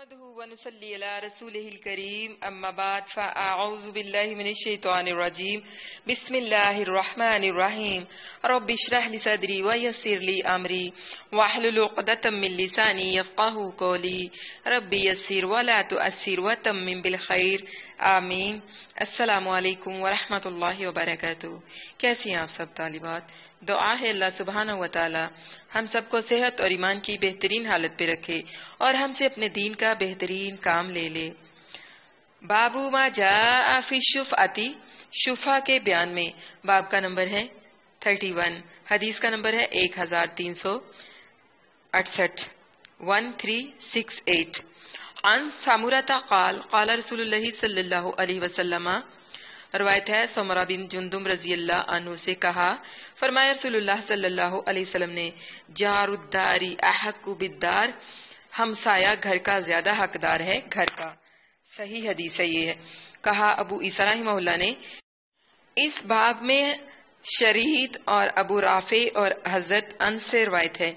نحمده ونصلي على رسوله الكريم اما بعد فاعوذ بالله من الشيطان الرجيم بسم الله الرحمن الرحيم رب اشرح لي صدري ويسر لي امري واحلل عقدة من لساني يفقهوا قولي رب يسر ولا تؤثر وتمم بالخير آمین۔ السلام علیکم ورحمۃ اللہ وبرکاتہ۔ کیسی ہیں آپ سب طالبات؟ دعا ہے اللہ سبحانہ و تعالی ہم سب کو صحت اور ایمان کی بہترین حالت پہ رکھے اور ہم سے اپنے دین کا بہترین کام لے لے۔ بابو ما جاء فی الشفعۃ، شفع کے بیان میں، باب کا نمبر ہے 31، حدیث کا نمبر ہے 1368، 1368۔ عن سامورۃ قال قال رسول اللہ صلی اللہ علیہ وسلم، روایت ہے سمرہ بن جندب رضی اللہ عنہ سے کہا، فرمایا رسول اللہ صلی اللہ علیہ وسلم نے، جار الدار احق بالدار، ہمسایہ گھر کا زیادہ حقدار ہے گھر کا۔ صحیح حدیث ہے یہ ہے۔ کہا ابو عیسیٰ رحمہ اللہ نے، اس باب میں شریعت اور ابو رافع اور حضرت انس سے روایت ہے۔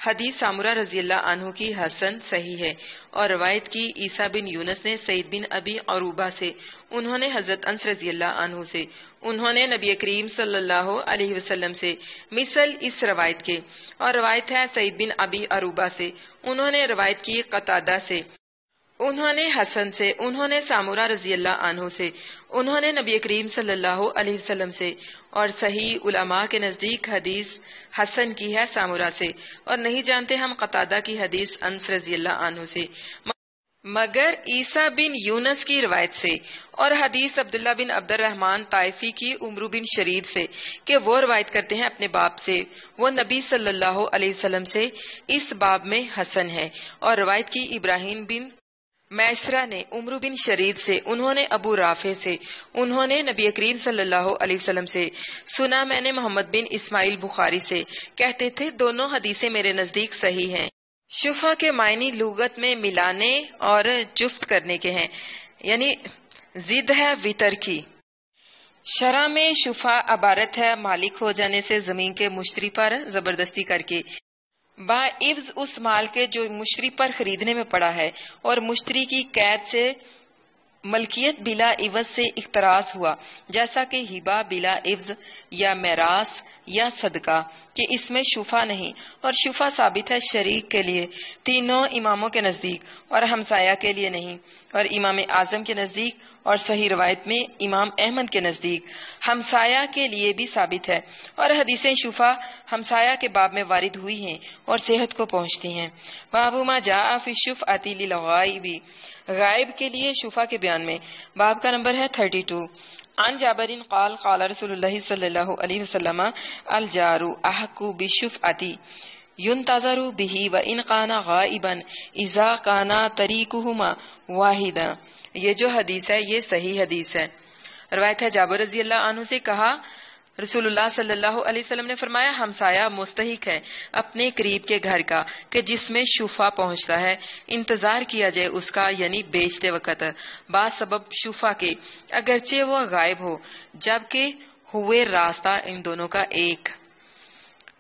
حدیث سامورہ رضی اللہ عنہ کی حسن صحیح ہے، اور روایت کی عیسیٰ بن یونس نے سعید بن ابی عروبہ سے، انہوں نے حضرت انس رضی اللہ عنہ سے، انہوں نے نبی کریم صلی اللہ علیہ وسلم سے مثل اس روایت کے، اور روایت ہے سعید بن ابی عروبہ سے، انہوں نے روایت کی قتادہ سے، انہوں نے حسن سے، انہوں نے سامورہ رضی اللہ عنہ سے، انہوں نے نبی کریم صلی اللہ علیہ وسلم سے، اور صحیح علماء کے نزدیک حدیث حسن کی ہے سامورہ سے، اور نہیں جانتے ہم قتادہ کی حدیث انس رضی اللہ عنہ سے، مگر عیسیٰ بن یونس کی روایت سے، اور حدیث عبداللہ بن عبد الرحمن طائفی کی عمرو بن شرید سے کہ وہ روایت کرتے ہیں اپنے باپ سے، وہ نبی صلی اللہ علیہ وسلم سے اس باب میں حسن ہے، اور روایت کی ابراہیم بن میسرہ نے عمرو بن شرید سے، انہوں نے ابو رافع سے، انہوں نے نبی کریم صلی اللہ علیہ وسلم سے سنا، میں نے محمد بن اسماعیل بخاری سے کہتے تھے دونوں حدیثیں میرے نزدیک صحیح ہیں۔ شفع کے معنی لغت میں ملانے اور جفت کرنے کے ہیں، یعنی ضد ہے وطر کی۔ شرع میں شفع عبارت ہے مالک ہو جانے سے زمین کے مشتری پر زبردستی کر کے، باعوض اس مال کے جو مشتری پر خریدنے میں پڑا ہے، اور مشتری کی قید سے ملکیت بلا عوض سے اقتراض ہوا، جیسا کہ ہبہ بلا عوض یا میراث یا صدقہ، کہ اس میں شفع نہیں، اور شفع ثابت ہے شریک کے لیے تینوں اماموں کے نزدیک، اور ہمسایہ کے لیے نہیں، اور امام اعظم کے نزدیک، اور صحیح روایت میں امام احمد کے نزدیک ہمسایہ کے لیے بھی ثابت ہے، اور حدیثیں شفع ہمسایہ کے باب میں وارد ہوئی ہیں اور صحت کو پہنچتی ہیں۔ باب ما جاء فی الشفعۃ للغائب، غائب کے لیے شفع کے بیان میں، باب کا نمبر ہے 32۔ عن جابر قال قال رسول اللہ صلی اللہ علیہ وسلم، الجار احق بالشفعۃ ينتظر به وان كان غائبا اذا كان طريقهما واحدا۔ یہ جو حدیث ہے یہ صحیح حدیث ہے۔ روایت ہے جابر رضی اللہ عنہ سے کہا، رسول اللہ صلی اللہ علیہ وسلم نے فرمایا، ہمسایہ مستحق ہے اپنے قریب کے گھر کا کہ جس میں شفع پہنچتا ہے، انتظار کیا جائے اس کا، یعنی بیچتے وقت، با سبب شفع کے، اگرچہ وہ غائب ہو، جبکہ ہوئے راستہ ان دونوں کا ایک۔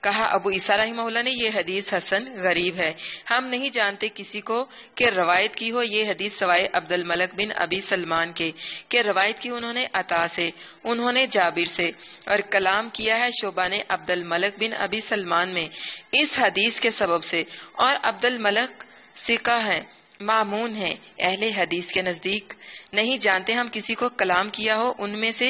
کہا ابو عیسیٰ رحمہ اللہ نے، یہ حدیث حسن غریب ہے، ہم نہیں جانتے کسی کو کہ روایت کی ہو یہ حدیث سوائے عبد الملک بن ابی سلمان کے، کہ روایت کی انہوں نے عطا سے، انہوں نے جابر سے، اور کلام کیا ہے شعبہ نے عبد الملک بن ابی سلمان میں اس حدیث کے سبب سے، اور عبد الملک ثقہ ہے، مامون ہے اہل حدیث کے نزدیک، نہیں جانتے ہم کسی کو کلام کیا ہو ان میں سے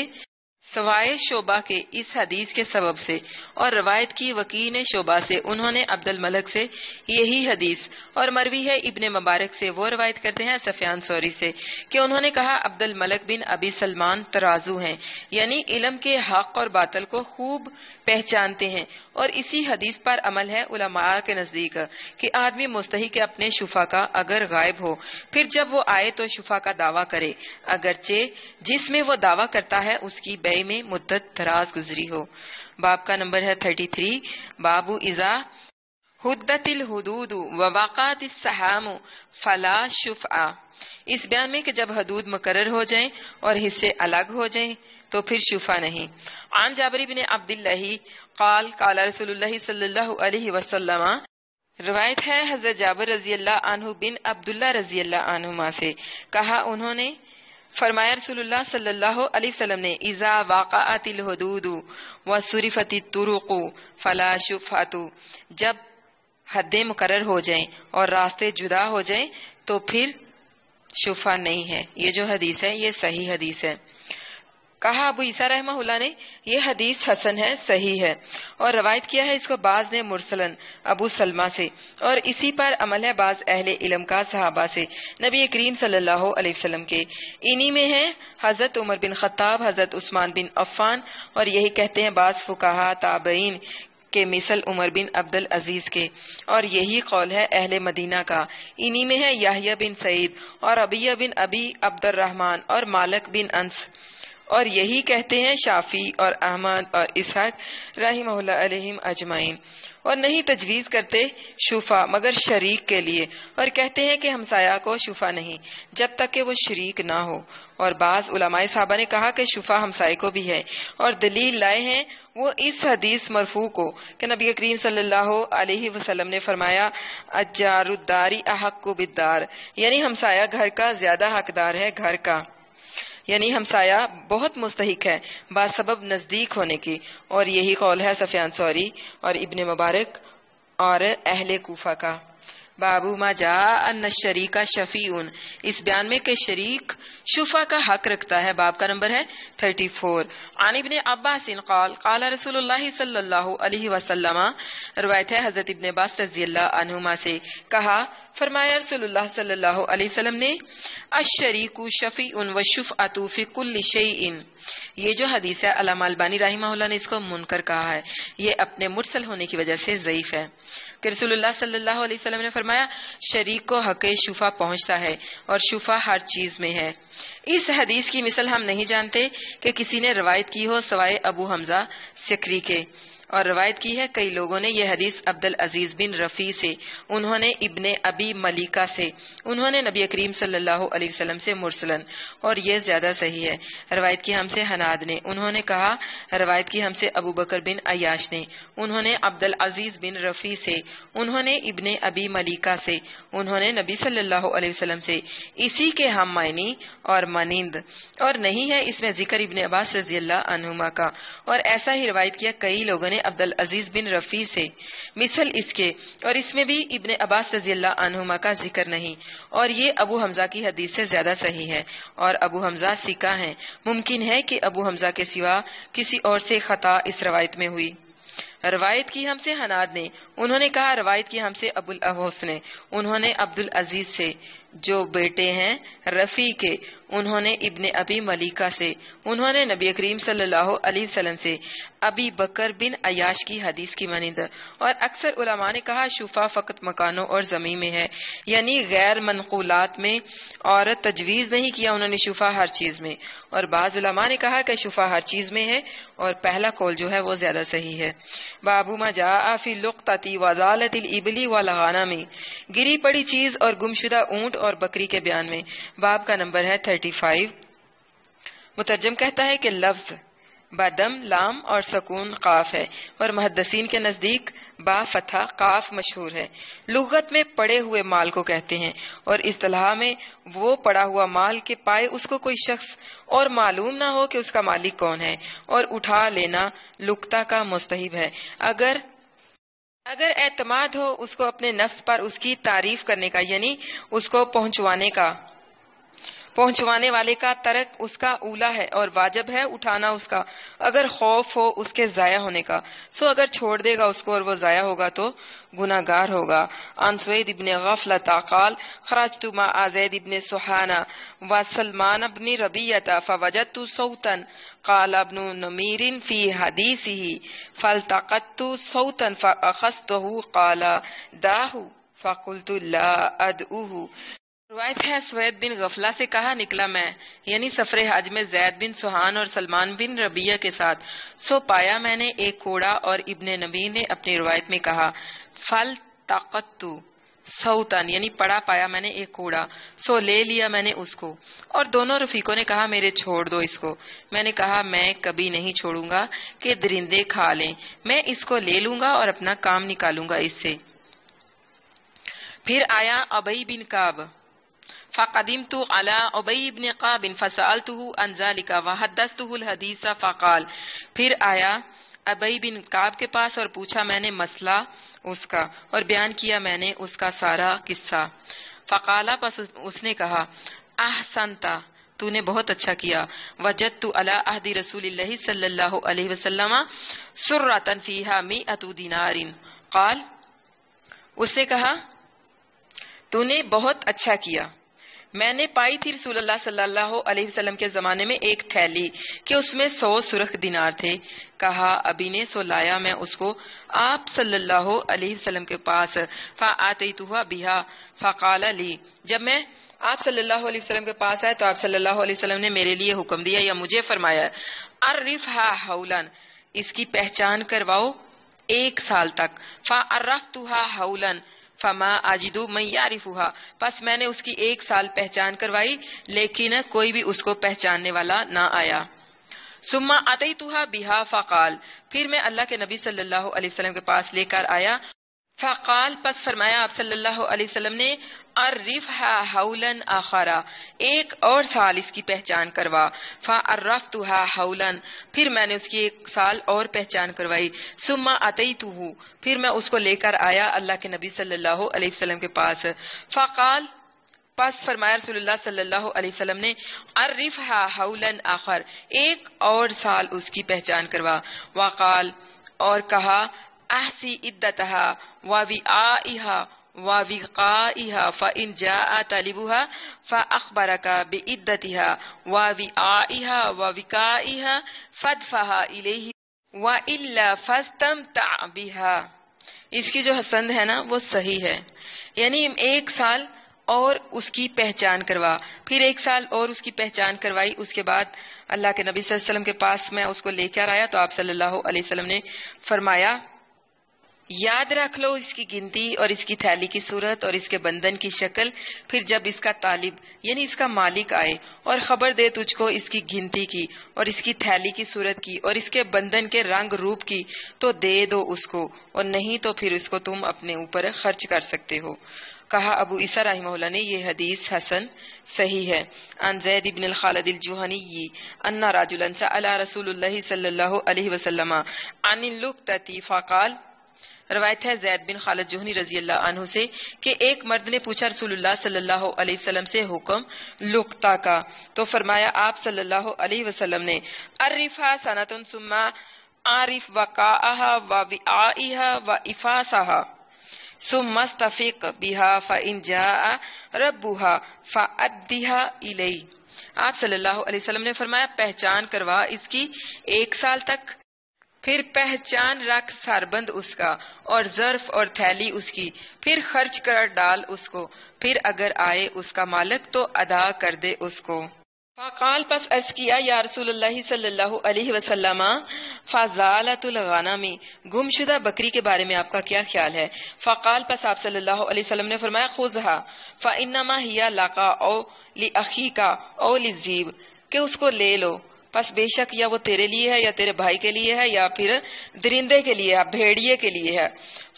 سوائے شعبہ کے اس حدیث کے سبب سے، اور روایت کی وکیع نے شعبہ سے، انہوں نے عبد الملک سے یہی حدیث، اور مروی ہے ابن مبارک سے، وہ روایت کرتے ہیں سفیان ثوری سے کہ انہوں نے کہا عبد الملک بن ابی سلمان ترازو ہیں، یعنی علم کے حق اور باطل کو خوب پہچانتے ہیں، اور اسی حدیث پر عمل ہے علماء کے نزدیک کہ آدمی مستحق ہے اپنے شفع کا اگر غائب ہو، پھر جب وہ آئے تو شفع کا دعویٰ کرے، اگرچہ جس میں وہ دعویٰ کرتا ہے اس کی بیع میں مدت دراز گزری ہو۔ باب کا نمبر ہے 33۔ باب اذا حدت الحدود ووقعت السہام فلا شفع، اس بیان میں کہ جب حدود مقرر ہو جائیں اور حصے الگ ہو جائیں تو پھر شفع نہیں۔ عن جابر بن عبداللہ قال قال رسول اللہ صلی اللہ علیہ وسلم، روایت ہے حضرت جابر رضی اللہ عنہ بن عبداللہ رضی اللہ عنہما سے کہا انہوں نے فرمایا رسول اللہ صلی اللہ علیہ وسلم نے اذا وقعت الحدود وصرفت الطرق فلا شفعۃ، جب حدیں مقرر ہو جائیں اور راستے جدا ہو جائیں تو پھر شفا نہیں ہے۔ یہ جو حدیث ہے یہ صحیح حدیث ہے۔ کہا ابو عیسیٰ رحمہ اللہ نے یہ حدیث حسن ہے، صحیح ہے، اور روایت کیا ہے اس کو بعض نے مرسلن ابو سلمہ سے، اور اسی پر عمل ہے بعض اہل علم کا صحابہ سے نبی کریم صلی اللہ علیہ وسلم کے۔ انہی میں ہیں حضرت عمر بن خطاب، حضرت عثمان بن عفان، اور یہی کہتے ہیں بعض فقہا تابعین کے مثل عمر بن عبد العزیز کے، اور یہی قول ہے اہل مدینہ کا۔ انہی میں ہے یحییٰ بن سعید اور ربیعہ بن ابی عبد الرحمن اور مالک بن انس، اور یہی کہتے ہیں شافعی اور احمد اور اسحاق رحمہ اللہ علیہم اجمعین، اور نہیں تجویز کرتے شفا مگر شریک کے لیے، اور کہتے ہیں کہ ہمسایہ کو شفا نہیں جب تک کہ وہ شریک نہ ہو، اور بعض علماء صحابہ نے کہا کہ شفا ہمسائے کو بھی ہے، اور دلیل لائے ہیں وہ اس حدیث مرفوع کو کہ نبی کریم صلی اللہ علیہ وسلم نے فرمایا اجار الداری احق بالدار، یعنی ہمسایہ گھر کا زیادہ حقدار ہے گھر کا، یعنی ہمسایہ بہت مستحق ہے بسبب نزدیک ہونے کی، اور یہی قول ہے سفیان ثوری اور ابن مبارک اور اہل کوفہ کا۔ بابو ما جاء ان الشریک شفیع، اس بیان میں کہ شریک شفا کا حق رکھتا ہے، باب کا نمبر ہے 34۔ عن ابن عباس قال قال رسول اللہ صلی اللہ علیہ وسلم، روایت ہے حضرت ابن عباس رضی اللہ عنہما سے کہا فرمایا رسول اللہ صلی اللہ علیہ وسلم نے الشریک شفیع والشفعۃ فی کل شیء، یہ جو حدیث ہے علامہ البانی رحمہ اللہ نے اس کو منکر کہا ہے، یہ اپنے مرسل ہونے کی وجہ سے ضعیف ہے، کہ رسول اللہ صلی اللہ علیہ وسلم نے فرمایا شریک کو حق شفا پہنچتا ہے اور شفا ہر چیز میں ہے۔ اس حدیث کی مثل ہم نہیں جانتے کہ کسی نے روایت کی ہو سوائے ابو حمزہ سکری کے، اور روایت کی ہے کئی لوگوں نے یہ حدیث عبد العزیز بن رفیع سے، انہوں نے ابن ابی ملیکہ سے، انہوں نے نبی کریم صلی اللہ علیہ وسلم سے مرسلن، اور یہ زیادہ صحیح ہے۔ روایت کی ہم سے حناد نے، انہوں نے کہا روایت کی ہم سے ابو بکر بن عیاش نے، انہوں نے عبد العزیز بن رفیع سے، انہوں نے ابن ابی ملیکہ سے، انہوں نے نبی صلی اللہ علیہ وسلم سے، اسی کے ہم معنی اور مانند، اور نہیں ہے اس میں ذکر ابن عباس رضی اللہ عنہما کا، اور ایسا ہی روایت کیا کئی لوگوں نے عبد العزیز بن رفیع سے مثل اس کے، اور اس میں بھی ابن عباس رضی اللہ عنہما کا ذکر نہیں، اور یہ ابو حمزہ کی حدیث سے زیادہ صحیح ہے، اور ابو حمزہ ثقہ ہیں، ممکن ہے کہ ابو حمزہ کے سوا کسی اور سے خطا اس روایت میں ہوئی۔ روایت کی ہم سے حناد نے، انہوں نے کہا روایت کی ہم سے ابو الاحوص نے، انہوں نے عبد العزیز سے جو بیٹے ہیں رفیع کے، انہوں نے ابن ابی ملیکہ سے، انہوں نے نبی کریم صلی اللہ علیہ وسلم سے ابی بکر بن عیاش کی حدیث کی مانند، اور اکثر علماء نے کہا شفا فقط مکانوں اور زمین میں ہے، یعنی غیر منقولات میں، اور تجویز نہیں کیا انہوں نے شفا ہر چیز میں، اور بعض علماء نے کہا کہ شفا ہر چیز میں ہے، اور پہلا قول جو ہے وہ زیادہ صحیح ہے۔ بابو ما جاء فی لقطۃ وضالۃ الابل والغنم، گری پڑی چیز اور گمشدہ اونٹ اور بکری کے بیان میں، باب کا نمبر ہے 35۔ مترجم کہتا ہے کہ لفظ بدم لام اور سکون قاف ہے، اور محدثین کے نزدیک با فتح قاف مشہور ہے، لغت میں پڑے ہوئے مال کو کہتے ہیں، اور اصطلاح میں وہ پڑا ہوا مال کے پائے اس کو کوئی شخص اور معلوم نہ ہو کہ اس کا مالک کون ہے، اور اٹھا لینا لقطہ کا مستحب ہے، اگر اعتماد ہو اس کو اپنے نفس پر اس کی تعریف کرنے کا، یعنی اس کو پہنچوانے والے کا، ترک اس کا اولا ہے اور واجب ہے اٹھانا اس کا، اگر خوف ہو اس کے ضائع ہونے کا، سو اگر چھوڑ دے گا اس کو اور وہ ضائع ہوگا تو گناہگار ہوگا۔ عن سوید ابن غفلۃ قال خرجت مع زید ابن سحانہ وسلمان ابن ربیعہ فوجدت صوتا قال ابن نمیر فی حدیثہ فالتقطت صوتا فاخذته قال دعه فقلت لا ادعوه۔ روایت ہے سوید بن غفلہ سے کہا نکلا میں، یعنی سفر حج میں زید بن سہان اور سلمان بن ربیعہ کے ساتھ، سو پایا میں نے ایک کوڑا، اور ابن نبی نے اپنی روایت میں کہا فل طاقت سوتن، یعنی پڑا پایا میں نے ایک کوڑا، سو لے لیا میں نے اس کو، اور دونوں رفیقوں نے کہا میرے چھوڑ دو اس کو، میں نے کہا میں کبھی نہیں چھوڑوں گا کہ درندے کھا لیں، میں اس کو لے لوں گا اور اپنا کام نکالوں گا اس سے۔ پھر آیا ابی بن کعب، فقدمت على ابی بن کعب فسألته عن ذلك وحدثته الحدیث فقال، پھر آیا ابی بن کعب کے پاس اور پوچھا میں نے مسئلہ اس کا اور بیان کیا میں نے اس کا سارا قصہ۔ فقالا، پس اس نے کہا، احسنتا، تو نے بہت اچھا کیا، وجدت علی عہد رسول اللہ صلی اللہ علیہ وسلم سرۃ فیہا 100 دینار، قال، اس نے کہا تو نے بہت اچھا کیا، میں نے پائی تھی رسول اللہ صلی اللہ علیہ وسلم کے زمانے میں ایک تھیلی کہ اس میں 100 سرخ دینار تھے۔ کہا ابی نے، سو لایا میں اس کو آپ صلی اللہ علیہ وسلم کے پاس، فآتیتھا بہا فقال لی، جب میں آپ صلی اللہ علیہ وسلم کے پاس آئے تو آپ صلی اللہ علیہ وسلم نے میرے لیے حکم دیا یا مجھے فرمایا، عرفھا حولا، اس کی پہچان کرواؤ 1 سال تک، فعرفتھا حولا فما اجد من یعرفھا، پس میں نے اس کی 1 سال پہچان کروائی لیکن کوئی بھی اس کو پہچاننے والا نہ آیا۔ ثم اتیتھا بہا فقال، پھر میں اللہ کے نبی صلی اللہ علیہ وسلم کے پاس لے کر آیا، فقال، پس فرمایا آپ صلی اللہ علیہ وسلم نے، عرفھا حولا آخرا، 1 اور سال اس کی پہچان کروا، فعرفتھا حولا، پھر میں نے اس کی 1 سال اور پہچان کروائی، ثم اتیتہ، پھر میں اس کو لے کر آیا اللہ کے نبی صلی اللہ علیہ وسلم کے پاس، فقال، پس فرمایا رسول اللہ صلی اللہ علیہ وسلم نے، عرفھا حولا آخر، 1 اور سال اس کی پہچان کروا، وقال، اور کہا، احسی عدتھا ووعائھا ووقائھا فإن جاء طالبھا فأخبرک بعدتھا ووعائھا ووقائھا فادفعھا الیہ وإلا فاستمتع بھا۔ اس کی جو حسند ہے نا وہ صحیح ہے، یعنی 1 سال اور اس کی پہچان کروا، پھر 1 سال اور اس کی پہچان کروائی، اس کے بعد اللہ کے نبی صلی اللہ علیہ وسلم کے پاس میں اس کو لے کر آیا تو آپ صلی اللہ علیہ وسلم نے فرمایا، یاد رکھ لو اس کی گنتی اور اس کی تھیلی کی صورت اور اس کے بندن کی شکل، پھر جب اس کا طالب یعنی اس کا مالک آئے اور خبر دے تجھ کو اس کی گنتی کی اور اس کی تھیلی کی صورت کی اور اس کے بندن کے رنگ روپ کی تو دے دو اس کو، اور نہیں تو پھر اس کو تم اپنے اوپر خرچ کر سکتے ہو۔ کہا ابو عیسیٰ رحمہ اللہ نے یہ حدیث حسن صحیح ہے۔ عن زید بن الخالد الجہنی ان رجلا سأل رسول اللہ صلی اللہ علیہ وسلم عن اللقطۃ فقال، روایت ہے زید بن خالد جوہنی رضی اللہ عنہ سے کہ ایک مرد نے پوچھا رسول اللہ صلی اللہ علیہ وسلم سے حکم لقطہ کا، تو فرمایا آپ صلی اللہ علیہ وسلم نے، عرفھا سنۃ ثم عارف وقاءھا ووعائھا وافاسھا ثم استفق بها فإن جاء ربها فأدها الیہ۔ آپ صلی اللہ علیہ وسلم نے فرمایا پہچان کروا اس کی 1 سال تک، پھر پہچان رکھ سربند اس کا اور ظرف اور تھیلی اس کی، پھر خرچ کر ڈال اس کو، پھر اگر آئے اس کا مالک تو ادا کر دے اس کو۔ فقال، پس عرض کیا یا رسول اللہ صلی اللہ علیہ وسلم، فضالۃ الغنم، گم شدہ بکری کے بارے میں آپ کا کیا خیال ہے؟ فقال، پس آپ صلی اللہ علیہ وسلم نے فرمایا خذھا فانما ہی لک او لاخیک او للذئب، کہ اس کو لے لو، پس بے شک یا وہ تیرے لیے ہے یا تیرے بھائی کے لیے ہے یا پھر درندے کے لیے ہے، بھیڑیے کے لیے ہے۔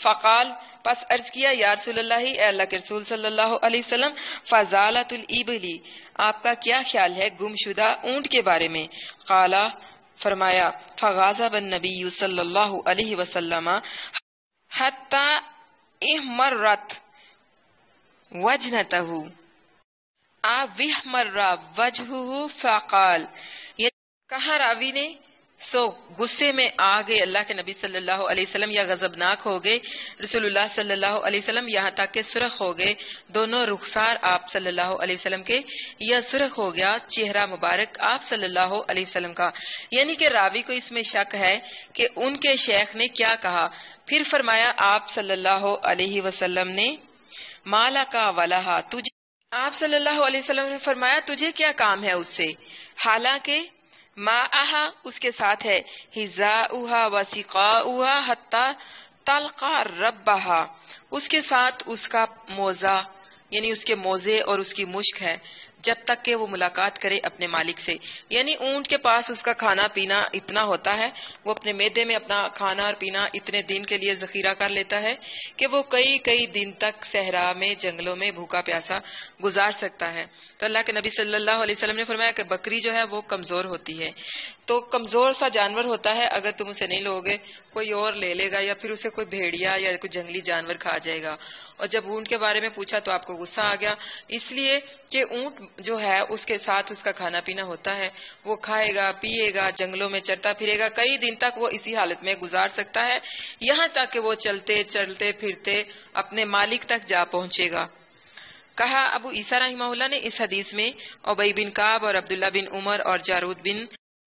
فقال، پس عرض کیا یا رسول اللہ، اے اللہ کے رسول صلی اللہ علیہ وسلم، فضالۃ الابل، آپ کا کیا خیال ہے گم شدہ اونٹ کے بارے میں؟ قالا، فرمایا، فغاضب النبی صلی اللہ علیہ وسلم حتی احمرت وجنتہ اوحمر وجہہ فقال، کہا راوی نے، سو غصے میں آ گئے اللہ کے نبی صلی اللہ علیہ وسلم یا غضبناک ہو گئے رسول اللہ صلی اللہ علیہ وسلم، یہاں تک کہ سرخ ہو گئے دونوں رخسار آپ صلی اللہ علیہ وسلم کے، یا سرخ ہو گیا چہرہ مبارک آپ صلی اللہ علیہ وسلم کا، یعنی کہ راوی کو اس میں شک ہے کہ ان کے شیخ نے کیا کہا۔ پھر فرمایا آپ صلی اللہ علیہ وسلم نے، مالا کا ولہا، تجھے، آپ صلی اللہ علیہ وسلم نے فرمایا تجھے کیا کام ہے اس سے، حالانکہ ماءھا اس کے ساتھ ہے، حذاؤھا وسقاؤھا حتی تلقی ربھا، اس کے ساتھ اس کا موزہ یعنی اس کے موزے اور اس کی مشک ہے، جب تک کہ وہ ملاقات کرے اپنے مالک سے. یعنی اونٹ کے پاس اس کا کھانا پینا اتنا ہوتا ہے، وہ اپنے معدے میں اپنا کھانا اور پینا اتنے دن کے لیے ذخیرہ کر لیتا ہے کہ وہ کئی دن تک صحرا میں، جنگلوں میں بھوکا پیاسا گزار سکتا ہے. تو اللہ کے نبی صلی اللہ علیہ وسلم نے فرمایا کہ بکری جو ہے وہ کمزور ہوتی ہے. تو کمزور سا جانور ہوتا ہے، اگر تم اسے نہیں لو گے کوئی اور لے لے گا، یا پھر اسے کوئی بھیڑیا یا کوئی جنگلی جانور کھا جائے گا. اور جب اونٹ کے بارے میں پوچھا تو آپ کو غصہ آ گیا، اس لیے کہ اونٹ جو ہے اس کے ساتھ اس کا کھانا پینا ہوتا ہے، وہ کھائے گا، پیے گا، جنگلوں میں چرتا پھرے گا، کئی دن تک وہ اسی حالت میں گزار سکتا ہے، یہاں تک کہ وہ چلتے چلتے پھرتے اپنے مالک تک جا پہنچے گا. کہا ابو عیسیٰ رحمہ اللہ نے اس حدیث میں ابی بن کعب اور عبداللہ بن عمر اور جارود بن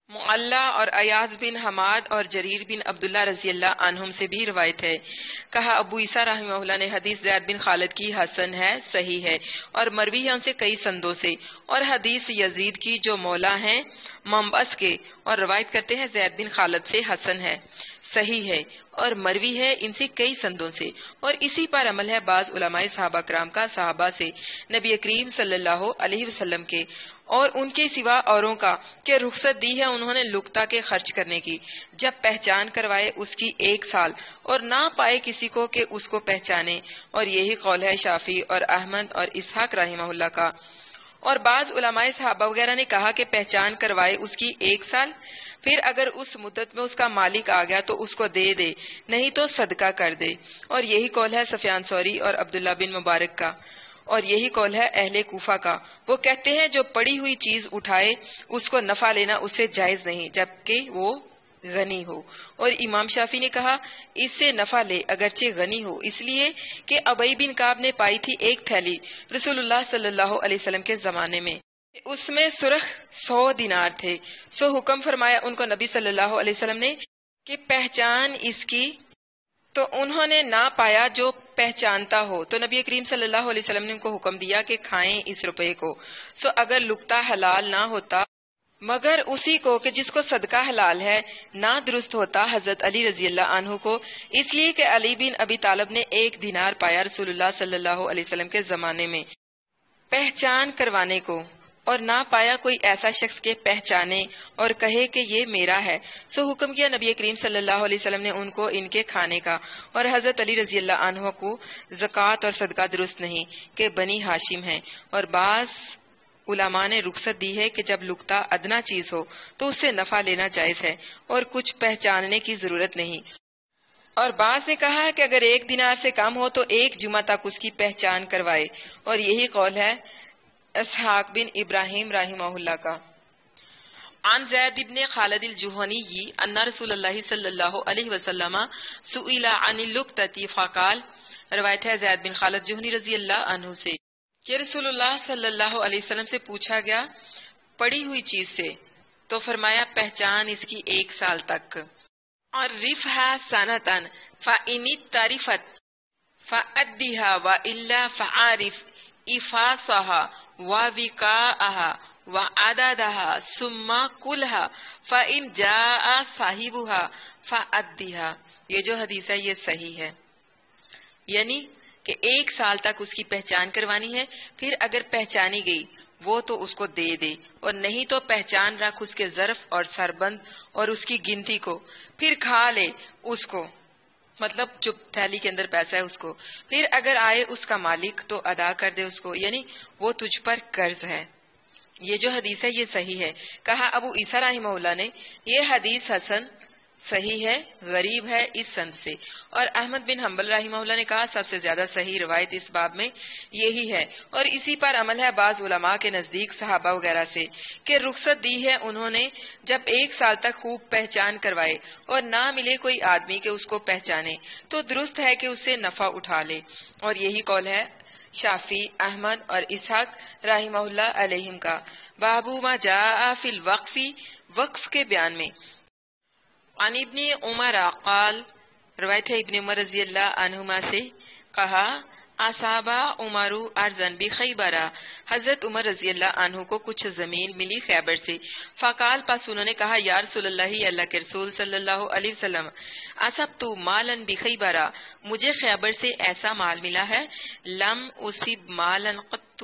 معلہ اور ایاز بن حماد اور جریر بن عبداللہ رضی اللہ عنہم سے بھی روایت ہے. کہا ابو عیسیٰ رحمہ اللہ نے حدیث زید بن خالد کی حسن ہے، صحیح ہے، اور مروی ہے ان سے کئی سندوں سے، اور حدیث یزید کی جو مولا ہیں منبس کے اور روایت کرتے ہیں زید بن خالد سے حسن ہے، صحیح ہے، اور مروی ہے ان سے کئی سندوں سے. اور اسی پر عمل ہے بعض علماء صحابہ کرام کا صحابہ سے نبی کریم صلی اللہ علیہ وسلم کے اور ان کے سوا اوروں کا کہ رخصت دی ہے انہوں نے لقطہ کے خرچ کرنے کی، جب پہچان کروائے اس کی 1 سال اور نہ پائے کسی کو کہ اس کو پہچانے. اور یہی قول ہے شافعی اور احمد اور اسحاق رحمہ اللہ کا. اور بعض علماء صحابہ وغیرہ نے کہا کہ پہچان کروائے اس کی 1 سال، پھر اگر اس مدت میں اس کا مالک آ گیا تو اس کو دے دے، نہیں تو صدقہ کر دے. اور یہی قول ہے سفیان ثوری اور عبداللہ بن مبارک کا، اور یہی قول ہے اہل کوفہ کا. وہ کہتے ہیں جو پڑی ہوئی چیز اٹھائے اس کو نفع لینا اس سے جائز نہیں جبکہ وہ غنی ہو. اور امام شافعی نے کہا اس سے نفع لے اگرچہ غنی ہو، اس لیے کہ ابی بن کعب نے پائی تھی 1 تھیلی رسول اللہ صلی اللہ علیہ وسلم کے زمانے میں، اس میں سرخ 100 دینار تھے. سو حکم فرمایا ان کو نبی صلی اللہ علیہ وسلم نے کہ پہچان اس کی، تو انہوں نے نہ پایا جو پہچانتا ہو، تو نبی کریم صلی اللہ علیہ وسلم نے ان کو حکم دیا کہ کھائیں اس روپے کو. سو اگر لقطہ حلال نہ ہوتا مگر اسی کو کہ جس کو صدقہ حلال ہے نہ درست ہوتا حضرت علی رضی اللہ عنہ کو، اس لیے کہ علی بن ابی طالب نے 1 دینار پایا رسول اللہ صلی اللہ علیہ وسلم کے زمانے میں پہچان کروانے کو، اور نہ پایا کوئی ایسا شخص کے پہچانے اور کہے کہ یہ میرا ہے. سو حکم کیا نبی کریم صلی اللہ علیہ وسلم نے ان کو ان کے کھانے کا. اور حضرت علی رضی اللہ عنہ کو زکوٰۃ اور صدقہ درست نہیں کہ بنی ہاشم ہیں. اور بعض علماء نے رخصت دی ہے کہ جب لقطہ ادنا چیز ہو تو اس سے نفع لینا جائز ہے اور کچھ پہچاننے کی ضرورت نہیں. اور بعض نے کہا ہے کہ اگر 1 دینار سے کم ہو تو 1 جمعہ تک اس کی پہچان کروائے، اور یہی قول ہے اسحاق بن ابراہیم رحمہ اللہ کا. عن زید بن خالد الجہنی ان رسول اللہ صلی اللہ علیہ وسلم سئل عن اللقطة فقال، روایت ہے زید بن خالد جہنی رضی اللہ عنہ سے کہ رسول اللہ صلی اللہ علیہ وسلم سے پوچھا گیا پڑی ہوئی چیز سے، تو فرمایا پہچان اس کی 1 سال تک. عرفها سنتاً فإن اتعرفت فأدها وإلا فعارف إفاصها ووقاءها وعددها ثم كلها فإن جاء صاحبها فأدها. یہ جو حدیث ہے یہ صحیح ہے، یعنی کہ 1 سال تک اس کی پہچان کروانی ہے، پھر اگر پہچانی گئی وہ تو اس کو دے دے، اور نہیں تو پہچان رکھ اس کے ظرف اور سربند اور اس کی گنتی کو، پھر کھا لے اس کو، مطلب جو تھیلی کے اندر پیسہ ہے اس کو، پھر اگر آئے اس کا مالک تو ادا کر دے اس کو، یعنی وہ تجھ پر قرض ہے. یہ جو حدیث ہے یہ صحیح ہے. کہا ابو عیسیٰ رحمہ اللہ نے یہ حدیث حسن صحیح ہے، غریب ہے اس سند سے. اور احمد بن حنبل رحمہ اللہ نے کہا سب سے زیادہ صحیح روایت اس باب میں یہی ہے، اور اسی پر عمل ہے بعض علماء کے نزدیک صحابہ وغیرہ سے کہ رخصت دی ہے انہوں نے جب 1 سال تک خوب پہچان کروائے اور نہ ملے کوئی آدمی کہ اس کو پہچانے تو درست ہے کہ اس سے نفع اٹھا لے. اور یہی قول ہے شافعی، احمد اور اسحاق رحمہ اللہ علیہم کا. بابو ما جاء فی الوقف، وقف کے بیان میں. عن ابن عمر قال، روایت ہے ابن عمر رضی اللہ عنہما سے کہا اصابہ عمر ارضن بخیبر، حضرت عمر رضی اللہ عنہ کو کچھ زمین ملی خیبر سے. فقال، پس انہوں نے کہا یا رسول اللہ کے رسول صلی اللہ علیہ وسلم، اصبت مالا بخیبر، مجھے خیبر سے ایسا مال ملا ہے لم اصب مالا قط،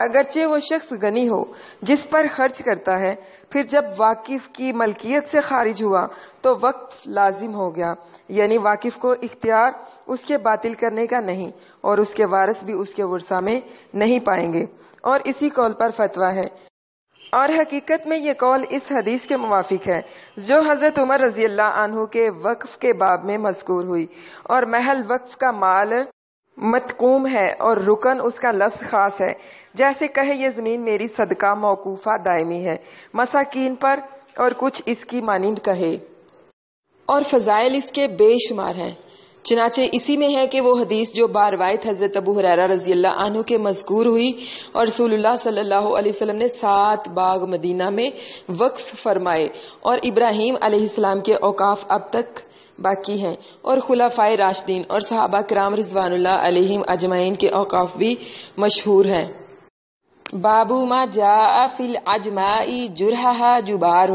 اگرچہ وہ شخص غنی ہو جس پر خرچ کرتا ہے، پھر جب واقف کی ملکیت سے خارج ہوا تو وقف لازم ہو گیا، یعنی واقف کو اختیار اس کے باطل کرنے کا نہیں، اور اس کے وارث بھی اس کے ورثہ میں نہیں پائیں گے، اور اسی قول پر فتویٰ ہے۔ اور حقیقت میں یہ قول اس حدیث کے موافق ہے جو حضرت عمر رضی اللہ عنہ کے وقف کے باب میں مذکور ہوئی، اور محل وقف کا مال متقوم ہے اور رکن اس کا لفظ خاص ہے، جیسے کہے یہ زمین میری صدقہ موقوفہ دائمی ہے مساکین پر، اور کچھ اس کی مانند کہے، اور فضائل اس کے بے شمار ہیں۔ چنانچہ اسی میں ہے کہ وہ حدیث جو باروایت حضرت ابو ہریرہ رضی اللہ عنہ کے مذکور ہوئی، اور رسول اللہ صلی اللہ علیہ وسلم نے 7 باغ مدینہ میں وقف فرمائے، اور ابراہیم علیہ السلام کے اوقاف اب تک باقی ہیں، اور خلفائے راشدین اور صحابہ کرام رضوان اللہ علیہم اجمعین کے اوقاف بھی مشہور ہیں۔ باب ما جاء فی العجماء جرحها جبار،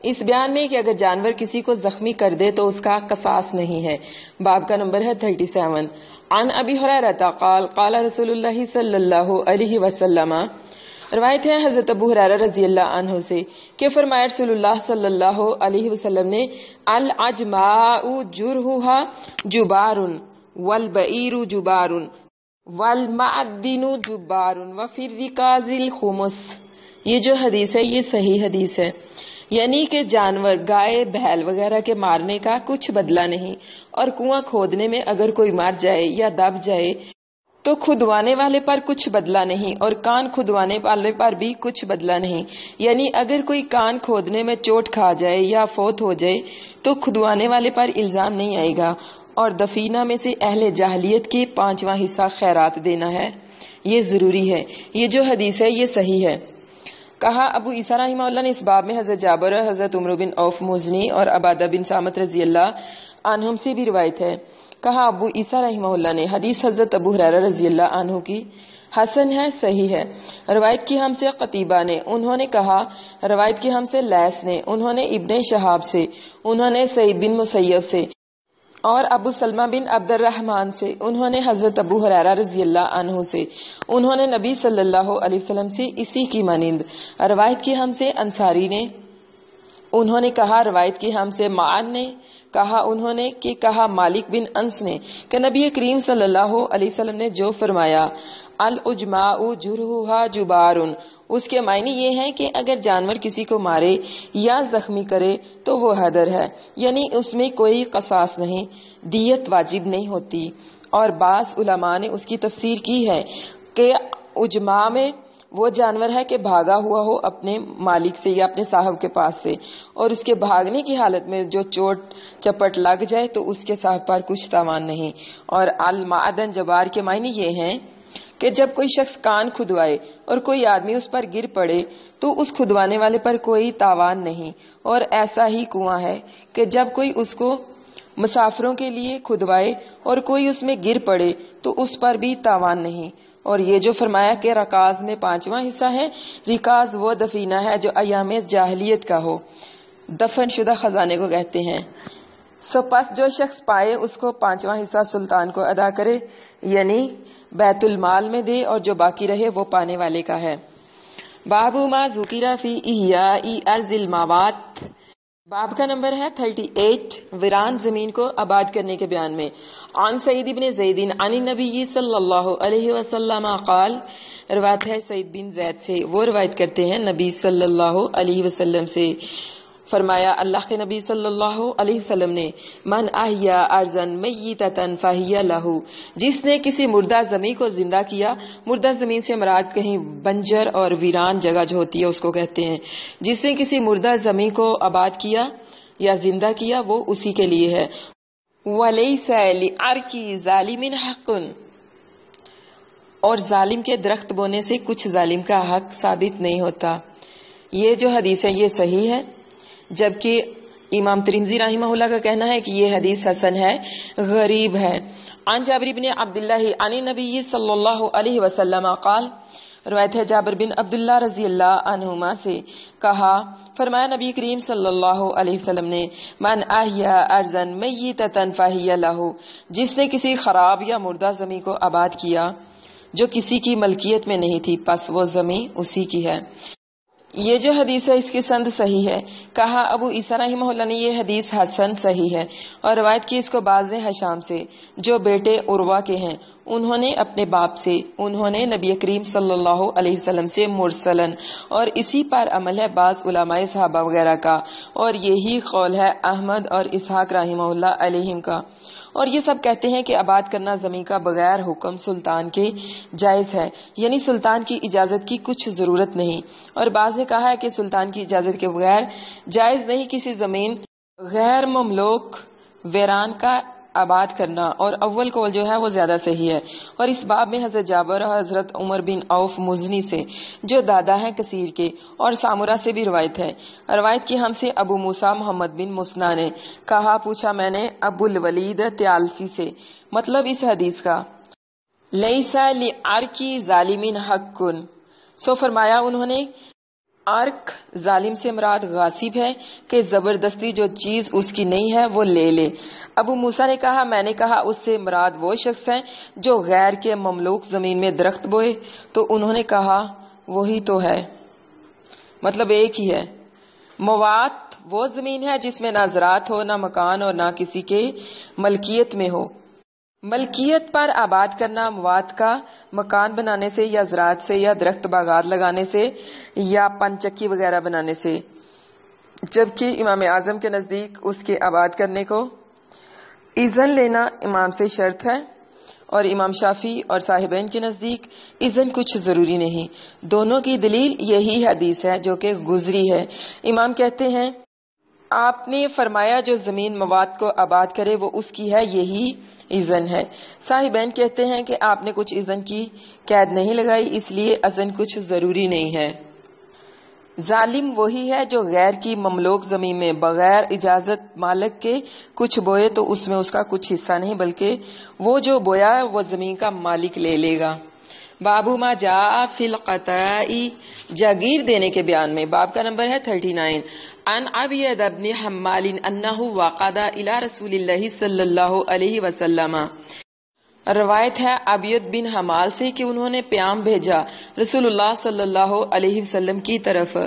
اس بیان میں کہ اگر جانور کسی کو زخمی کر دے تو اس کا قصاص نہیں ہے۔ باب کا نمبر ہے 37۔ عن ابی ہریرہ قال قال رسول اللہ صلی اللہ علیہ وسلم، روایت ہے حضرت ابو ہریرہ رضی اللہ عنہ سے کہ فرمایا رسول اللہ صلی اللہ علیہ وسلم نے، العجماء جرحها جبار والبعیر جبار والمعدن جبار وفی الرکاز الخمس۔ یہ جو حدیث ہے یہ صحیح حدیث ہے، یعنی کہ جانور گائے بھیل وغیرہ کے مارنے کا کچھ بدلہ نہیں، اور کنواں کھودنے میں اگر کوئی مار جائے یا دب جائے تو کھدوانے والے پر کچھ بدلہ نہیں، اور کان کھدوانے والے پر بھی کچھ بدلہ نہیں، یعنی اگر کوئی کان کھودنے میں چوٹ کھا جائے یا فوت ہو جائے تو کھدوانے والے پر الزام نہیں آئے گا، اور دفینہ میں سے اہل جاہلیت کے 5واں حصہ خیرات دینا ہے، یہ ضروری ہے۔ یہ جو حدیث ہے یہ صحیح ہے۔ کہا ابو عیسیٰ رحمہ اللہ نے اس باب میں حضرت جابر، حضرت عمر بن عوف مزنی اور عبادہ بن سامت رضی اللہ عنہم سے بھی روایت ہے۔ کہا ابو عیسیٰ رحمہ اللہ نے، حدیث حضرت ابو ہریرہ رضی اللہ عنہ کی حسن ہے، صحیح ہے۔ روایت کی ہم سے قتیبہ نے، انہوں نے کہا روایت کی ہم سے لیث نے، انہوں نے ابن شہاب سے، انہوں نے سعید بن مسیب سے، اور ابو سلمہ بن عبد الرحمن سے، انہوں نے حضرت ابو ہریرہ رضی اللہ عنہ سے، انہوں نے نبی صلی اللہ علیہ وسلم سے اسی کی مانند۔ روایت کی ہم سے انصاری نے، انہوں نے کہا روایت کی ہم سے معن نے کہا، انہوں نے کہ کہا مالک بن انس نے کہ نبی کریم صلی اللہ علیہ وسلم نے جو فرمایا العجماء جرحها جبار، اس کے معنی یہ ہے کہ اگر جانور کسی کو مارے یا زخمی کرے تو وہ حدر ہے، یعنی اس میں کوئی قصاص نہیں، دیت واجب نہیں ہوتی۔ اور بعض علماء نے اس کی تفسیر کی ہے کہ عجماء میں وہ جانور ہے کہ بھاگا ہوا ہو اپنے مالک سے یا اپنے صاحب کے پاس سے، اور اس کے بھاگنے کی حالت میں جو چوٹ چپٹ لگ جائے تو اس کے صاحب پر کچھ تاوان نہیں۔ اور المعدن جبار کے معنی یہ ہیں کہ جب کوئی شخص کان کھدوائے اور کوئی آدمی اس پر گر پڑے تو اس کھدوانے والے پر کوئی تاوان نہیں، اور ایسا ہی کنواں ہے کہ جب کوئی اس کو مسافروں کے لیے کھدوائے اور کوئی اس میں گر پڑے تو اس پر بھی تاوان نہیں۔ اور یہ جو فرمایا کہ رکاز میں 5واں حصہ ہے، رکاز وہ دفینہ ہے جو ایام جاہلیت کا ہو، دفن شدہ خزانے کو کہتے ہیں۔ سو پس جو شخص پائے اس کو 5واں حصہ سلطان کو ادا کرے، یعنی بیت المال میں دے، اور جو باقی رہے وہ پانے والے کا ہے۔ باب ما ذکر فی احیاء ارض الموات، باب کا نمبر ہے 38، ویران زمین کو آباد کرنے کے بیان میں۔ عن سعید بن زید عن النبی صلی اللہ علیہ وسلم قال، روایت ہے سعید بن زید سے، وہ روایت کرتے ہیں نبی صلی اللہ علیہ وسلم سے، فرمایا اللہ کے نبی صلی اللہ علیہ وسلم نے، من احیا ارضا میتۃ فہی لہ، جس نے کسی مردہ زمین کو زندہ کیا، مردہ زمین سے مراد کہیں بنجر اور ویران جگہ جو ہوتی ہے اس کو کہتے ہیں، جس نے کسی مردہ زمین کو آباد کیا یا زندہ کیا وہ اسی کے لیے ہے۔ ولیس لعرق ظالم حق، اور ظالم کے درخت بونے سے کچھ ظالم کا حق ثابت نہیں ہوتا۔ یہ جو حدیث ہے یہ صحیح ہے، جبکہ امام ترمذی رحمہ اللہ کا کہنا ہے کہ یہ حدیث حسن ہے، غریب ہے۔ عن جابر بن عبداللہ عن النبی صلی اللہ علیہ وسلم قال، روایت ہے جابر بن عبداللہ رضی اللہ عنہما سے، کہا فرمایا نبی کریم صلی اللہ علیہ وسلم نے، من احیا ارضا میتۃ فہی لہ، جس نے کسی خراب یا مردہ زمین کو آباد کیا، جو کسی کی ملکیت میں نہیں تھی، پس وہ زمین اسی کی ہے۔ یہ جو حدیث ہے اس کی سند صحیح ہے۔ کہا ابو عیسیٰ رحمہ اللہ نے یہ حدیث حسن صحیح ہے، اور روایت کی اس کو باز نے حشام سے جو بیٹے عروہ کے ہیں، انہوں نے اپنے باپ سے، انہوں نے نبی کریم صلی اللہ علیہ وسلم سے مرسلن، اور اسی پر عمل ہے بعض علماء صحابہ وغیرہ کا، اور یہی قول ہے احمد اور اسحاق رحمہ اللہ علیہم کا۔ اور یہ سب کہتے ہیں کہ آباد کرنا زمین کا بغیر حکم سلطان کے جائز ہے، یعنی سلطان کی اجازت کی کچھ ضرورت نہیں۔ اور بعض نے کہا ہے کہ سلطان کی اجازت کے بغیر جائز نہیں کسی زمین غیر مملوک ویران کا آباد کرنا، اور اول قول جو ہے وہ زیادہ صحیح ہے۔ اور اس باب میں حضرت جابر اور حضرت عمر بن عوف مزنی سے جو دادا ہیں کثیر کے، اور سامورہ سے بھی روایت ہے۔ روایت کی ہم سے ابو موسیٰ محمد بن مسنہ نے کہا، پوچھا میں نے ابو الولید تیالسی سے مطلب اس حدیث کا، لیس لعرکی ظالمین حق، سو فرمایا انہوں نے عرق ظالم سے مراد غاصب ہے کہ زبردستی جو چیز اس کی نہیں ہے وہ لے لے۔ ابو موسیٰ نے کہا، میں نے کہا اس سے مراد وہ شخص ہیں جو غیر کے مملوک زمین میں درخت بوئے، تو انہوں نے کہا وہی تو ہے، مطلب ایک ہی ہے۔ موات وہ زمین ہے جس میں نہ زراعت ہو، نہ مکان، اور نہ کسی کے ملکیت میں ہو۔ ملکیت پر آباد کرنا مواد کا مکان بنانے سے، یا زراعت سے، یا درخت باغات لگانے سے، یا پنچکی وغیرہ بنانے سے، جبکہ امام اعظم کے نزدیک اس کے آباد کرنے کو اذن لینا امام سے شرط ہے، اور امام شافعی اور صاحبین کے نزدیک اذن کچھ ضروری نہیں۔ دونوں کی دلیل یہی حدیث ہے جو کہ گزری ہے۔ امام کہتے ہیں آپ نے فرمایا جو زمین مواد کو آباد کرے وہ اس کی ہے، یہی اذن ہے۔ صاحبین کہتے ہیں کہ آپ نے کچھ اذن کی قید نہیں لگائی، اس لیے اذن کچھ ضروری نہیں ہے۔ ظالم وہی ہے جو غیر کی مملوک زمین میں بغیر اجازت مالک کے کچھ بوئے تو اس میں اس کا کچھ حصہ نہیں، بلکہ وہ جو بویا وہ زمین کا مالک لے لے گا۔ بابو ما جاء فی القطائی، جاگیر دینے کے بیان میں، باب کا نمبر ہے 39۔ عن عبید بن حمال انہ وقد الی رسول اللہ صلی اللہ علیہ وسلم، روایت ہے عبید بن حمال سے کہ انہوں نے پیام بھیجا رسول اللہ صلی اللہ علیہ وسلم کی طرف،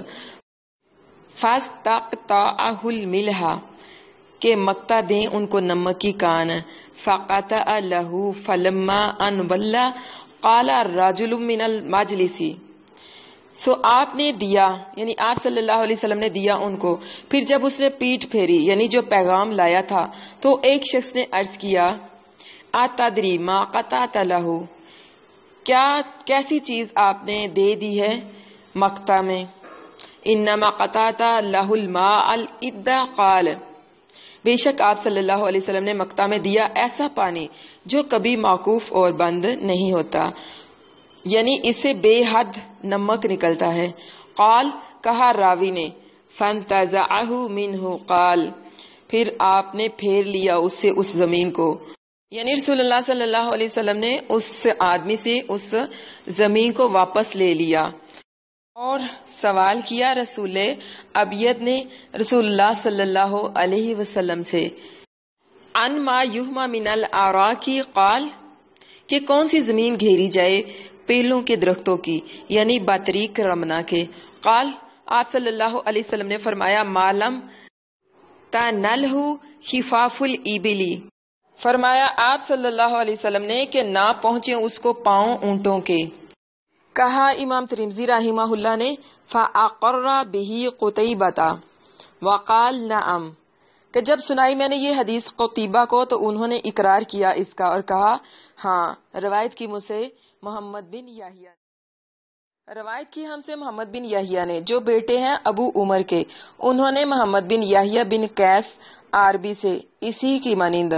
فاستقطعہ الملح، کہ مقتا دیں ان کو نمک کی کان، فقطع لہ فلما ان ولا قال الرجل من المجلس، سو آپ نے دیا، یعنی آپ صلی اللہ علیہ وسلم نے دیا ان کو، پھر جب اس نے پیٹ پھیری، یعنی جو پیغام لایا تھا، تو ایک شخص نے عرض کیا، اتدری ما قطعت لہ، کیا کیسی چیز آپ نے دے دی ہے مقطع میں؟ انما قطعت لہ الماء الادہ قال، بے شک آپ صلی اللہ علیہ وسلم نے مقطع میں دیا ایسا پانی جو کبھی موقوف اور بند نہیں ہوتا، یعنی اس سے بے حد نمک نکلتا ہے۔ قال، کہا راوی نے، فانتزعہ منہ قال، پھر آپ نے پھیر لیا اس سے اس زمین کو، یعنی رسول اللہ صلی اللہ علیہ وسلم نے اس آدمی سے اس زمین کو واپس لے لیا۔ اور سوال کیا رسول ابید نے رسول اللہ صلی اللہ علیہ وسلم سے، ان ما یہما من الاراکی قال، کہ کون سی زمین گھیری جائے پیلوں کے درختوں کی، یعنی بطریق رمنا کے۔ قال، آپ صلی اللہ علیہ وسلم نے فرمایا، معلم تنلہ خفاف الابلی، فرمایا آپ صلی اللہ علیہ وسلم نے کہ نہ پہنچے اس کو پاؤں اونٹوں کے۔ کہا امام ترمذی رحمہ اللہ نے، فاقر بہ قتیبہ وقال نعم، کہ جب سنائی میں نے یہ حدیث قتیبہ کو تو انہوں نے اقرار کیا اس کا اور کہا ہاں۔ روایت کی مجھ سے محمد بن یحییٰ، روایت کی ہم سے محمد بن یحییٰ نے جو بیٹے ہیں ابو عمر کے، انہوں نے محمد بن یحییٰ بن قیس عربی سے اسی کی مانند،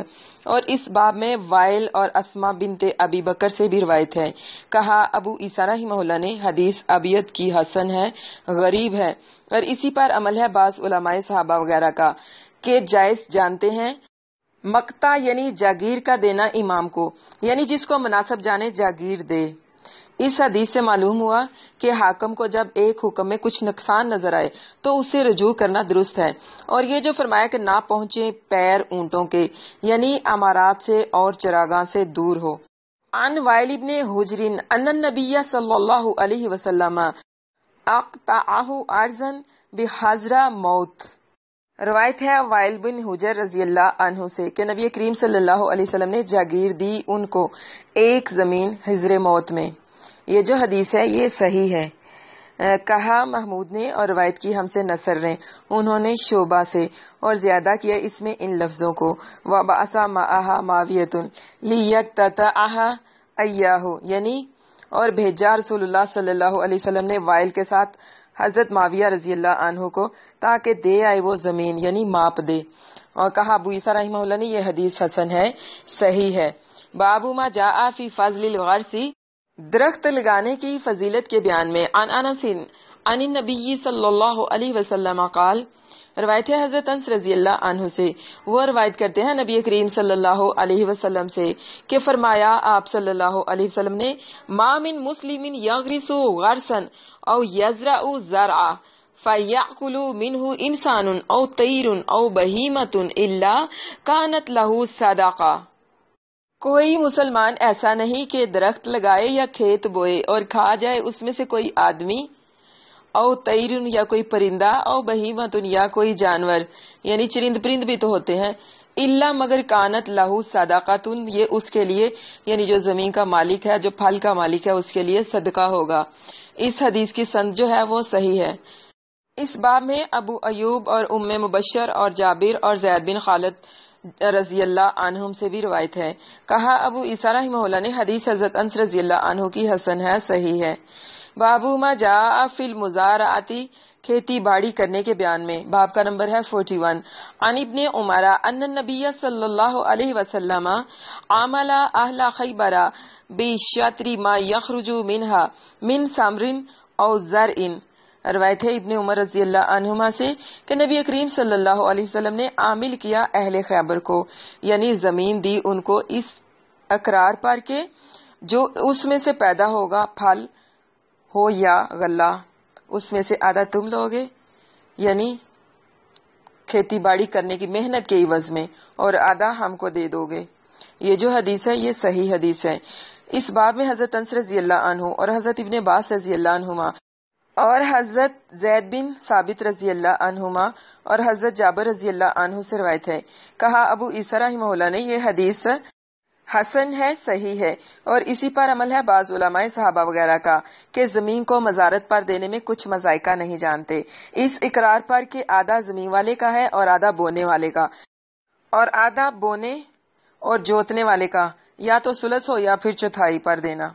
اور اس باب میں وائل اور اسما بنت ابی بکر سے بھی روایت ہے۔ کہا ابو عیسیٰ رحمہ اللہ نے، حدیث ابیت کی حسن ہے، غریب ہے، اور اسی پر عمل ہے بعض علماء صحابہ وغیرہ کا کہ جائز جانتے ہیں مقطع یعنی جاگیر کا دینا امام کو، یعنی جس کو مناسب جانے جاگیر دے۔ اس حدیث سے معلوم ہوا کہ حاکم کو جب ایک حکم میں کچھ نقصان نظر آئے تو اس سے رجوع کرنا درست ہے، اور یہ جو فرمایا کہ نہ پہنچے پیر اونٹوں کے، یعنی امارات سے اور چراگاہ سے دور ہو۔ عن وائل ابن حجر ان النبی صلی اللہ علیہ وسلم اقطعہ ارضا بحضرہ موت۔ روایت ہے وائل بن حجر رضی اللہ عنہ سے کہ نبی کریم صلی اللہ علیہ وسلم نے جاگیر دی ان کو ایک زمین حضر موت میں۔ یہ جو حدیث ہے یہ صحیح ہے۔ کہا محمود نے اور روایت کی ہم سے نصر نے، انہوں نے شعبہ سے اور زیادہ کیا اس میں ان لفظوں کو وَبَعَثَ مَعَهَا مَعَوِيَةٌ لِيَقْتَطَعَهَا إِيَّاهُ، یعنی اور بھیجا رسول اللہ صلی اللہ علیہ وسلم نے وائل کے ساتھ حضرت معاویہ رضی اللہ عنہ کو تاکہ دے آئے وہ زمین، یعنی ماپ دے۔ اور کہا ابو عیسیٰ رحمہ اللہ نے یہ حدیث حسن ہے، صحیح ہے۔ باب ما جاء فی فضل الغرس، درخت لگانے کی فضیلت کے بیان میں۔ عن انس عن النبی صلی اللہ علیہ وسلم قال، روایت ہے حضرت انس رضی اللہ عنہ سے، وہ روایت کرتے ہیں نبی کریم صلی اللہ علیہ وسلم سے کہ فرمایا آپ صلی اللہ علیہ وسلم نے ما من مسلم یغرس غرسا او یزرع زرعا فیأکل منہ انسان او طیر او بہیمۃ الا کانت لہ صدقہ۔ کوئی مسلمان ایسا نہیں کہ درخت لگائے یا کھیت بوئے اور کھا جائے اس میں سے کوئی آدمی، او طیرن یا کوئی پرندہ، او بہیمتن یا کوئی جانور، یعنی چرند پرند بھی تو ہوتے ہیں، الا مگر کانت لہو صدقاتن، یہ اس کے لیے یعنی جو زمین کا مالک ہے، جو پھل کا مالک ہے، اس کے لیے صدقہ ہوگا۔ اس حدیث کی سند جو ہے وہ صحیح ہے۔ اس باب میں ابو ایوب اور ام مبشر اور جابر اور زید بن خالد رضی اللہ عنہم سے بھی روایت ہے۔ کہا ابو عیسیٰ رحمہ اللہ نے حدیث حضرت انس رضی اللہ عنہ کی حسن ہے، صحیح ہے۔ بابو ما جاء فی المزارعتی، کھیتی باڑی کرنے کے بیان میں، باب کا نمبر ہے 41۔ عن ابن عمر ان النبی صلی اللہ علیہ وسلم عامل اہل خیبر بشطر ما یخرج منها من ثمر او زرع، روایت ہے ابن عمر رضی اللہ عنہما سے کہ نبی کریم صلی اللہ علیہ وسلم نے عامل کیا اہل خیبر کو، یعنی زمین دی ان کو اس اقرار پر کہ جو اس میں سے پیدا ہوگا پھل ہو یا غلہ، اس میں سے آدھا تم لوگے، یعنی کھیتی باڑی کرنے کی محنت کے عوض میں، اور آدھا ہم کو دے دو گے۔ یہ جو حدیث ہے یہ صحیح حدیث ہے۔ اس باب میں حضرت انس رضی اللہ عنہ اور حضرت ابن عباس رضی اللہ عنہما اور حضرت زید بن ثابت رضی اللہ عنہما اور حضرت جابر رضی اللہ عنہ سے روایت ہے۔ کہا ابو عیسیٰ رحمہ اللہ نے یہ حدیث حسن ہے، صحیح ہے، اور اسی پر عمل ہے بعض علماء صحابہ وغیرہ کا کہ زمین کو مزارت پر دینے میں کچھ مذائقہ نہیں جانتے، اس اقرار پر کہ آدھا زمین والے کا ہے اور آدھا بونے والے کا، اور آدھا بونے اور جوتنے والے کا، یا تو ثلث ہو یا پھر چوتھائی پر دینا۔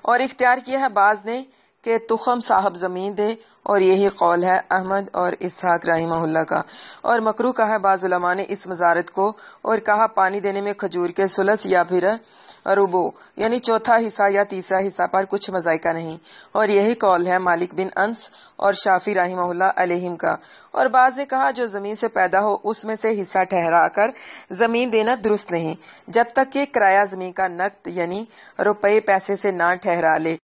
اور اختیار کیا ہے بعض نے کہ تخم صاحب زمین دے، اور یہی قول ہے احمد اور اسحاق رحمہ اللہ کا۔ اور مکروہ کہا ہے بعض علماء نے اس مزارت کو، اور کہا پانی دینے میں کھجور کے ثلث یا پھر ربو، یعنی چوتھا حصہ یا تیسرا حصہ پر کچھ مذائقہ نہیں، اور یہی قول ہے مالک بن انس اور شافی رحمہ اللہ علیہم کا۔ اور بعض نے کہا جو زمین سے پیدا ہو اس میں سے حصہ ٹھہرا کر زمین دینا درست نہیں، جب تک کہ کرایہ زمین کا نقد یعنی روپے پیسے سے نہ ٹھہرا لے،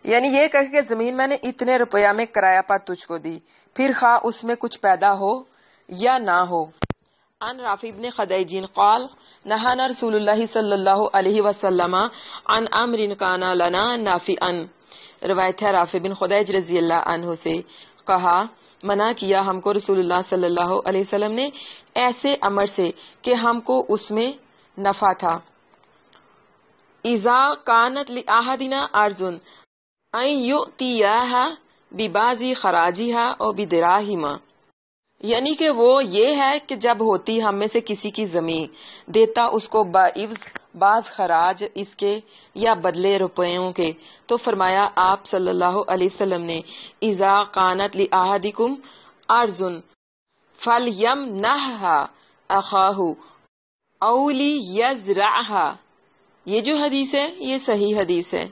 یعنی یہ کہہ کہ زمین میں نے اتنے روپیہ میں کرایہ پر تجھ کو دی، پھر خواہ اس میں کچھ پیدا ہو یا نہ ہو۔ عن رافع بن خدیج قال نہانا رسول اللہ صلی اللہ علیہ وسلم عن امر کان لنا نافعا، روایت ہے رافع بن خدیج رضی اللہ عنہ سے، کہا منع کیا ہم کو رسول اللہ صلی اللہ علیہ وسلم نے ایسے امر سے کہ ہم کو اس میں نفع تھا۔ اذا کانت لأحدنا ارض ان یؤتیها ببعض خراجها او بدراہما، یعنی کہ وہ یہ ہے کہ جب ہوتی ہم میں سے کسی کی زمین دیتا اس کو بعوض بعض خراج اس کے یا بدلے روپیوں کے، تو فرمایا آپ صلی اللہ علیہ وسلم نے اذا کانت لأحدکم ارض فلیمنحها اخاہ او لیزرعها، یہ جو حدیث ہے یہ صحیح حدیث ہے۔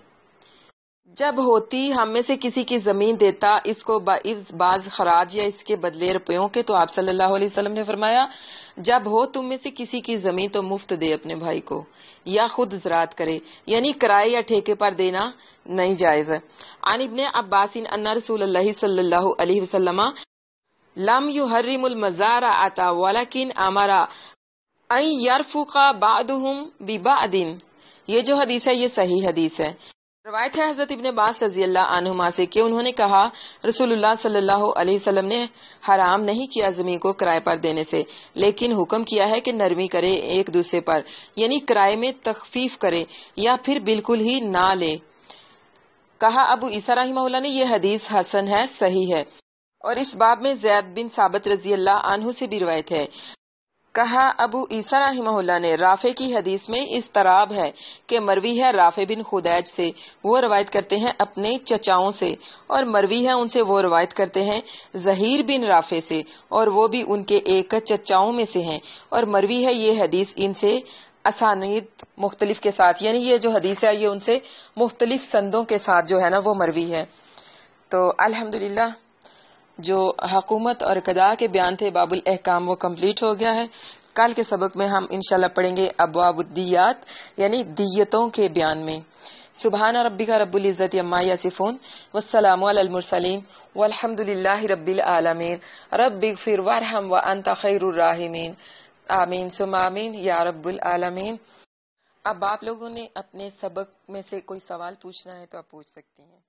جب ہوتی ہم میں سے کسی کی زمین دیتا اس کو بعوض بعض خراج یا اس کے بدلے روپیوں کے، تو آپ صلی اللہ علیہ وسلم نے فرمایا جب ہو تم میں سے کسی کی زمین تو مفت دے اپنے بھائی کو، یا خود زراعت کرے، یعنی کرائے یا ٹھیکے پر دینا نہیں جائز۔ عن ابن عباس ان رسول اللہ صلی اللہ علیہ وسلم لم يحرم المزارعة ولكن امر ان يرفق بعضهم ببعض، یہ جو حدیث ہے یہ صحیح حدیث ہے۔ روایت ہے حضرت ابن عباس رضی اللہ عنہما سے کہ انہوں نے کہا رسول اللہ صلی اللہ علیہ وسلم نے حرام نہیں کیا زمین کو کرائے پر دینے سے، لیکن حکم کیا ہے کہ نرمی کرے ایک دوسرے پر، یعنی کرائے میں تخفیف کرے یا پھر بالکل ہی نہ لے۔ کہا ابو عیسیٰ رحمہ اللہ نے یہ حدیث حسن ہے، صحیح ہے، اور اس باب میں زید بن ثابت رضی اللہ عنہ سے بھی روایت ہے۔ کہا ابو عیسیٰ رحمہ اللہ نے رافع کی حدیث میں اضطراب ہے کہ مروی ہے رافع بن خدیج سے، وہ روایت کرتے ہیں اپنے چچاؤں سے، اور مروی ہے ان سے وہ روایت کرتے ہیں زہیر بن رافع سے، اور وہ بھی ان کے ایک چچاؤں میں سے ہیں، اور مروی ہے یہ حدیث ان سے اسانید مختلف کے ساتھ، یعنی یہ جو حدیث ہے یہ ان سے مختلف سندوں کے ساتھ جو ہے نا وہ مروی ہے۔ تو الحمدللہ جو حکومت اور قضاء کے بیان تھے باب الاحکام وہ کمپلیٹ ہو گیا ہے۔ کل کے سبق میں ہم انشاءاللہ پڑھیں گے ابواب الدیات یعنی دیتوں کے بیان میں۔ سبحان ربک رب العزت عما یصفون والسلام علی المرسلین والحمد للہ رب العالمین۔ رب اغفر وارحم وانت خیر الراحمین، آمین ثم آمین یا رب العالمین۔ اب آپ لوگوں نے اپنے سبق میں سے کوئی سوال پوچھنا ہے تو آپ پوچھ سکتی ہیں۔